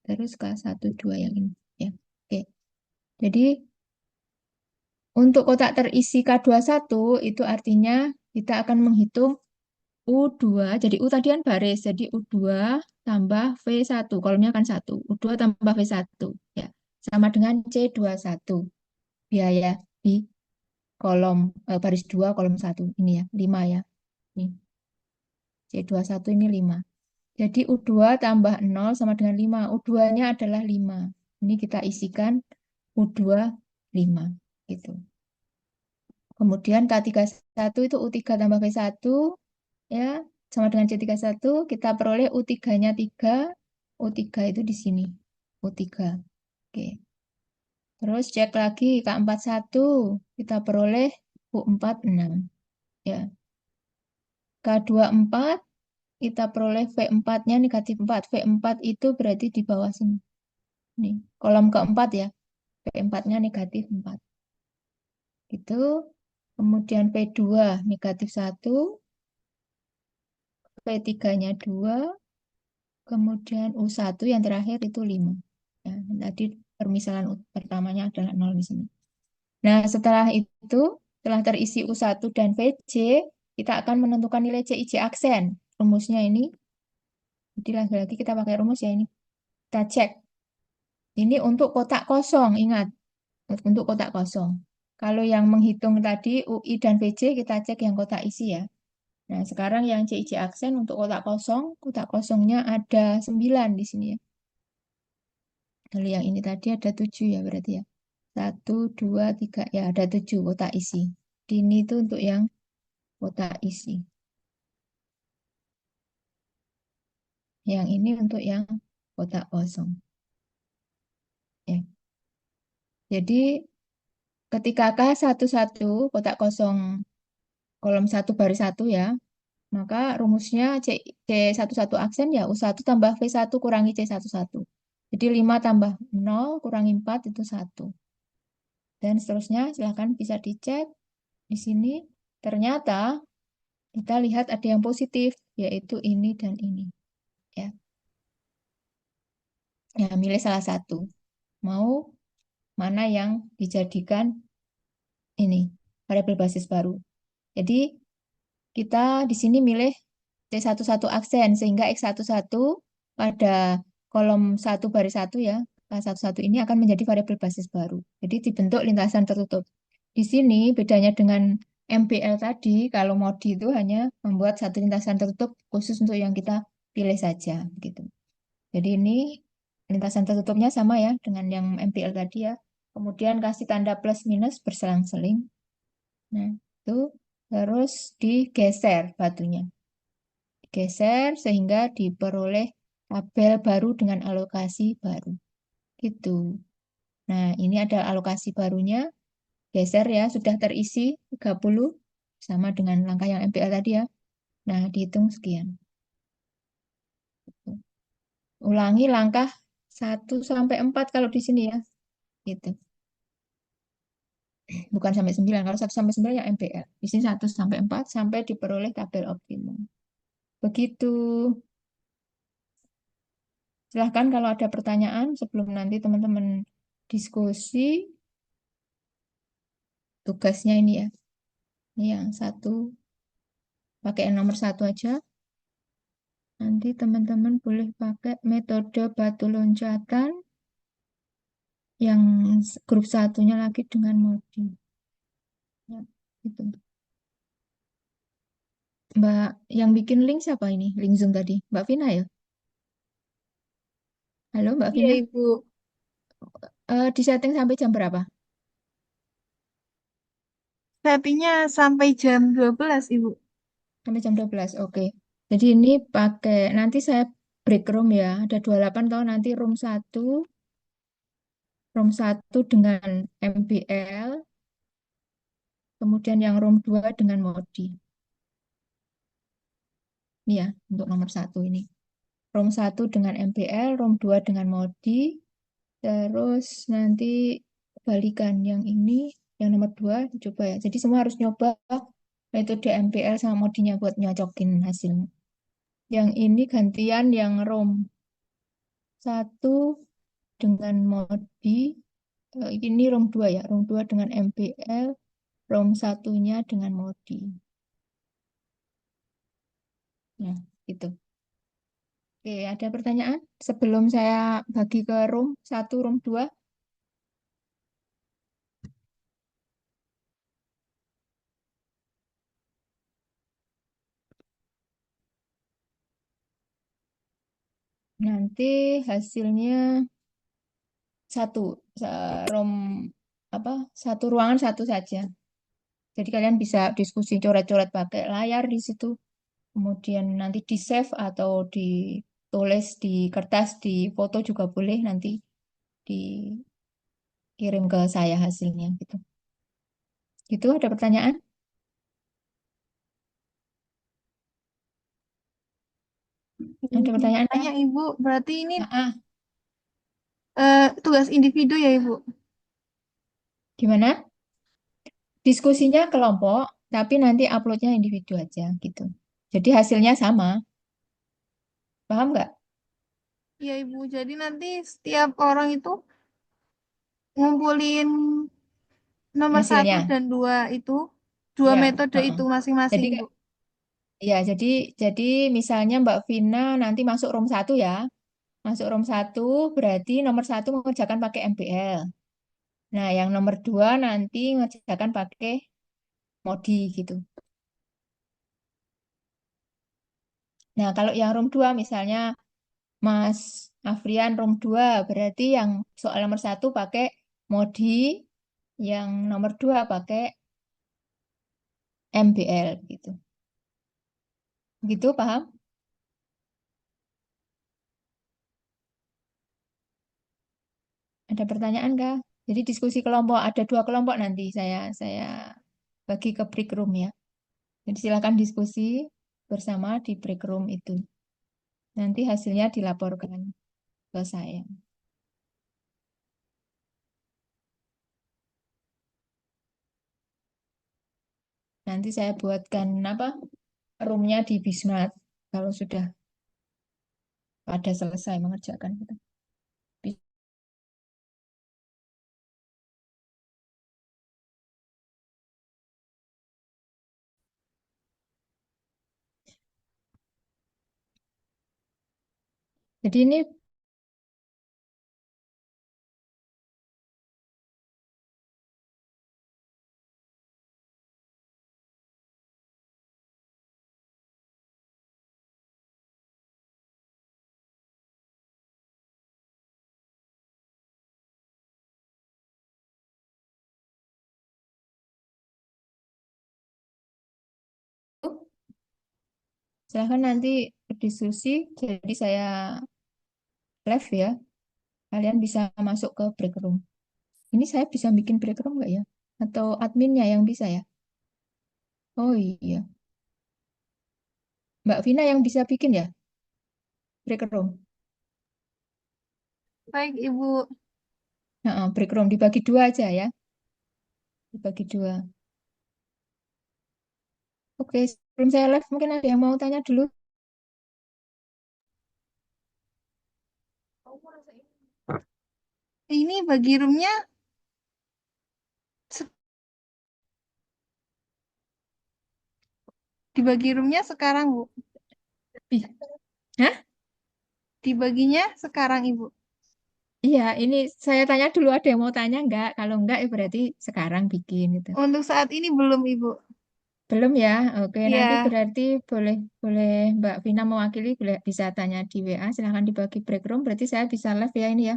terus K12 yang ini ya. Oke. Jadi untuk kotak terisi K21 itu artinya kita akan menghitung U2, jadi U tadi kan baris, jadi U2 tambah V1, kolomnya kan 1. U2 tambah V1, ya. Sama dengan C21, biaya di kolom baris 2 kolom 1. Ini ya, 5 ya. Nih, C21 ini 5. Jadi U2 tambah 0 sama dengan 5. U2-nya adalah 5. Ini kita isikan U2 5, gitu. Kemudian K31 itu U3 tambah V1, ya, sama dengan C31, kita peroleh U3-nya 3, U3 itu di sini, U3. Oke. Terus cek lagi K41, kita peroleh U4 6. Ya. K24, kita peroleh V4-nya negatif 4. V4 itu berarti di bawah sini. Nih, kolom keempat ya. V4-nya negatif 4. Gitu. Kemudian P2 negatif 1, P3-nya 2, kemudian U1 yang terakhir itu 5. Ya, tadi permisalan pertamanya adalah 0 di sini. Nah, setelah terisi U1 dan VC, kita akan menentukan nilai CIJ aksen. Rumusnya ini, jadi lagi-lagi kita pakai rumus ya ini. Kita cek. Ini untuk kotak kosong, ingat. Untuk kotak kosong. Kalau yang menghitung tadi UI dan VC, kita cek yang kotak isi ya. Nah, sekarang yang CIJ aksen untuk kotak kosongnya ada 9 di sini ya. Kalau yang ini tadi ada 7 ya berarti ya. 1, 2, 3, ya ada 7 kotak isi. Ini itu untuk yang kotak isi. Yang ini untuk yang kotak kosong. Ya. Jadi ketika K11 kotak kosong kolom 1 baris 1 ya, maka rumusnya C11 aksen ya U1 tambah V1 kurangi C11. Jadi 5 tambah 0 kurangi 4 itu 1. Dan seterusnya silahkan bisa dicek di sini. Ternyata kita lihat ada yang positif, yaitu ini dan ini. Ya, ya milih salah satu. Mau mana yang dijadikan ini variabel basis baru. Jadi kita di sini milih C11 aksen sehingga X11 pada kolom 1 baris 1 ya, K11 ini akan menjadi variabel basis baru. Jadi dibentuk lintasan tertutup. Di sini bedanya dengan MBL tadi, kalau Modi itu hanya membuat satu lintasan tertutup khusus untuk yang kita pilih saja gitu. Jadi ini lintasan tertutupnya sama ya dengan yang MBL tadi ya. Kemudian kasih tanda plus minus berselang-seling. Nah, itu terus digeser batunya. Digeser sehingga diperoleh tabel baru dengan alokasi baru. Gitu. Nah, ini ada alokasi barunya. Geser ya, sudah terisi 30 sama dengan langkah yang MPL tadi ya. Nah, dihitung sekian. Ulangi langkah 1 sampai 4 kalau di sini ya. Gitu. Bukan sampai 9. Kalau 1 sampai 9 ya MPL. Di sini 1 sampai 4 sampai diperoleh tabel optimum. Begitu. Silahkan kalau ada pertanyaan sebelum nanti teman-teman diskusi tugasnya ini ya. Ini yang satu, pakai yang nomor 1 aja. Nanti teman-teman boleh pakai metode batu loncatan yang grup satunya lagi dengan Modi. Ya, itu. Mbak, yang bikin link siapa ini? Link Zoom tadi. Mbak Vina ya? Halo Mbak Iya, Vina. Ibu. Di setting sampai jam berapa? Settingnya sampai jam 12, Ibu. Sampai jam 12. Oke. Jadi ini pakai, nanti saya break room ya. Ada 28 tahun nanti room 1 dengan MBL, kemudian yang room 2 dengan Modi. Ini ya, untuk nomor 1 ini. Room 1 dengan MBL, room 2 dengan Modi, terus nanti balikan yang ini, yang nomor 2 dicoba ya. Jadi semua harus nyoba metode MBL sama Modinya buat nyocokin hasilnya. Yang ini gantian yang room 1 dengan Modi, ini room 2 ya, room 2 dengan MBL, room 1-nya dengan Modi. Nah, gitu. Oke, ada pertanyaan sebelum saya bagi ke room 1, room 2? Nanti hasilnya satu, room apa? Satu ruangan satu saja. Jadi kalian bisa diskusi coret-coret pakai layar di situ. Kemudian nanti di save atau ditulis di kertas, di foto juga boleh nanti dikirim ke saya hasilnya gitu. Gitu ada pertanyaan? Ada Izin pertanyaan kah? bertanya Ibu, berarti ini Ah, ah. tugas individu ya Ibu? Gimana? Diskusinya kelompok, tapi nanti uploadnya individu aja gitu. Jadi hasilnya sama, paham nggak Iya Ibu, jadi nanti setiap orang itu ngumpulin nomor satu hasilnya? dan dua itu, dua Ya, metode heeh. itu masing-masing Jadi Bu. ya, jadi misalnya Mbak Vina nanti masuk room 1 ya. Masuk room 1 berarti nomor 1 mengerjakan pakai MBL. Nah, yang nomor 2 nanti mengerjakan pakai Modi gitu. Nah, kalau yang room 2 misalnya Mas Afrian room 2 berarti yang soal nomor 1 pakai Modi, yang nomor 2 pakai MBL gitu. Gitu, paham? Ada pertanyaan kah? Jadi diskusi kelompok ada 2 kelompok nanti saya bagi ke break room ya. Jadi silakan diskusi bersama di break room itu. Nanti hasilnya dilaporkan ke saya. Nanti saya buatkan apa? Roomnya di Bismat kalau sudah pada selesai mengerjakan gitu. Jadi ini silahkan nanti berdiskusi. Jadi saya live ya. Kalian bisa masuk ke break room. Ini saya bisa bikin break room nggak ya? Atau adminnya yang bisa ya? Oh iya. Mbak Vina yang bisa bikin ya break room. Baik Ibu. Nah, break room dibagi 2 aja ya. Dibagi 2. Oke, sebelum saya live mungkin ada yang mau tanya dulu. Ini bagi roomnya, se- dibagi roomnya sekarang Bu. Ih, hah? Dibaginya sekarang Ibu. Iya, ini saya tanya dulu ada yang mau tanya nggak? Kalau nggak, ya berarti sekarang bikin gitu. Untuk saat ini belum Ibu. Belum ya? Oke, nanti Iya, berarti boleh boleh Mbak Vina mewakili, boleh bisa tanya di WA. Silahkan dibagi break room. Berarti saya bisa live ya ini ya.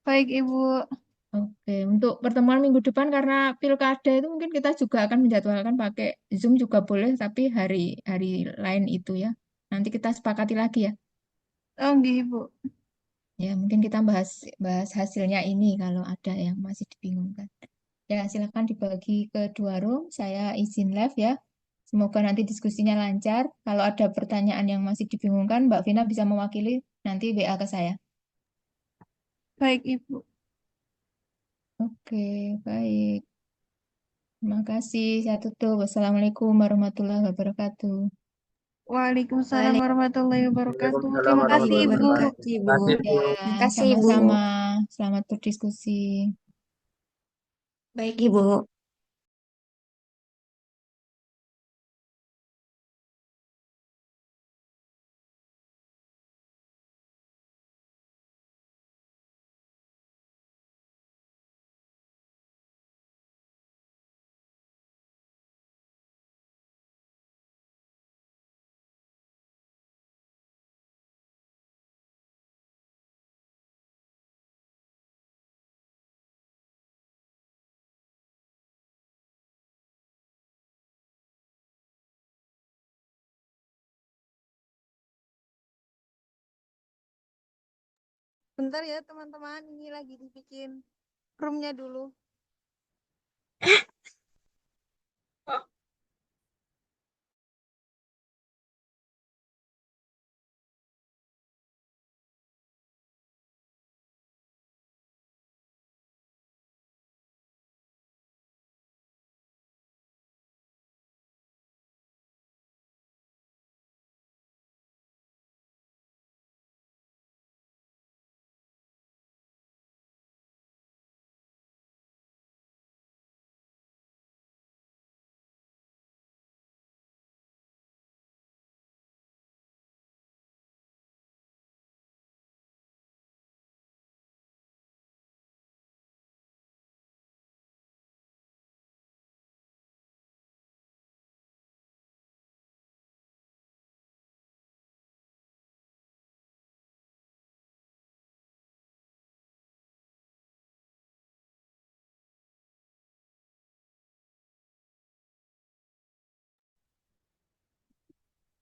baik Ibu. Oke, untuk pertemuan minggu depan karena pilkada itu mungkin kita juga akan menjadwalkan pakai Zoom juga boleh, tapi hari hari lain itu ya. Nanti kita sepakati lagi ya. Oh, nggih, Ibu. Ya, mungkin kita bahas bahas hasilnya ini kalau ada yang masih dibingungkan. Ya, silakan dibagi ke 2 room. Saya izin live ya. Semoga nanti diskusinya lancar. Kalau ada pertanyaan yang masih dibingungkan, Mbak Vina bisa mewakili nanti WA ke saya. Baik Ibu. Oke, baik. Terima kasih. Saya tutup. Wassalamualaikum warahmatullahi wabarakatuh. Waalaikumsalam warahmatullahi wabarakatuh. Waalaikumsalam Terima kasih warahmatullahi Ibu. wabarakatuh. Wabarakatuh, Ibu. Terima kasih, Ya, Bu. Terima kasih, Ibu. sama-sama. Selamat berdiskusi. Baik, Ibu. Bentar ya teman-teman, ini lagi dibikin roomnya dulu.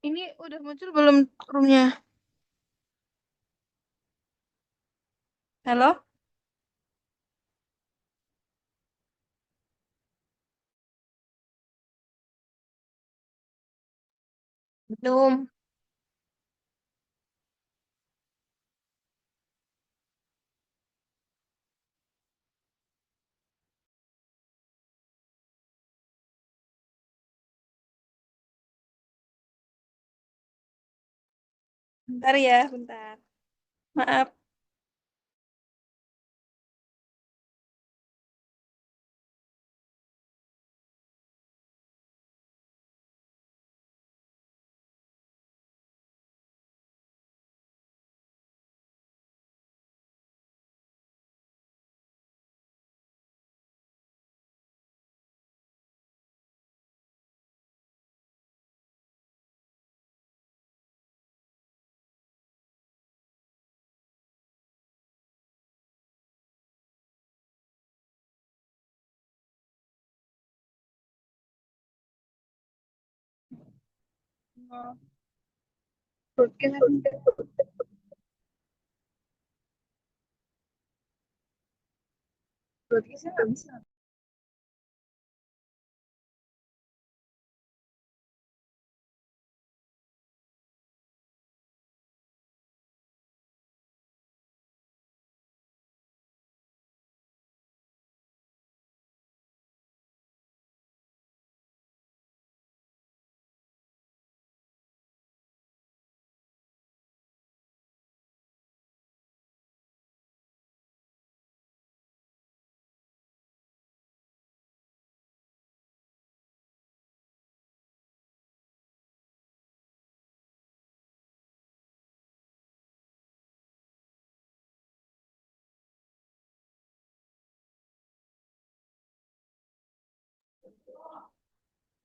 Ini udah muncul belum roomnya? Halo? Belum. Bentar ya, bentar. Maaf. Oh, broadcast. Broadcastnya nggak bisa.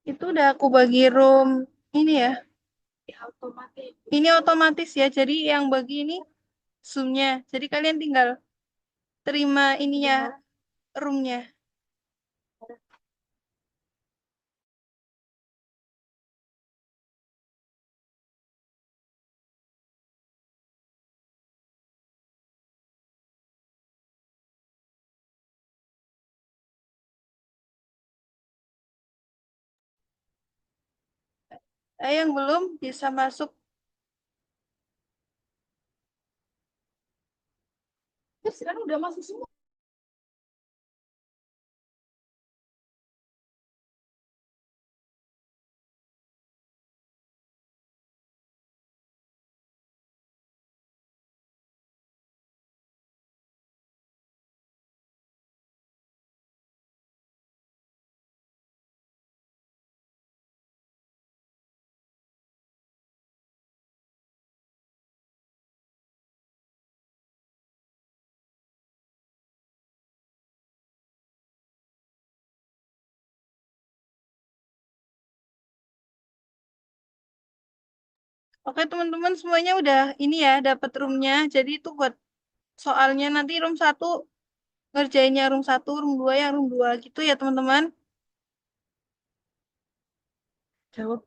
Itu udah aku bagi room ini ya. Ini otomatis ya. Jadi yang bagi ini Zoom-nya. Jadi kalian tinggal terima ininya, room-nya. Yang belum bisa masuk. Sekarang udah masuk semua. Oke teman-teman semuanya udah ini ya dapat roomnya. Jadi itu buat soalnya nanti room satu ngerjainnya room satu, room 2 ya room 2 gitu ya teman-teman. Jawab.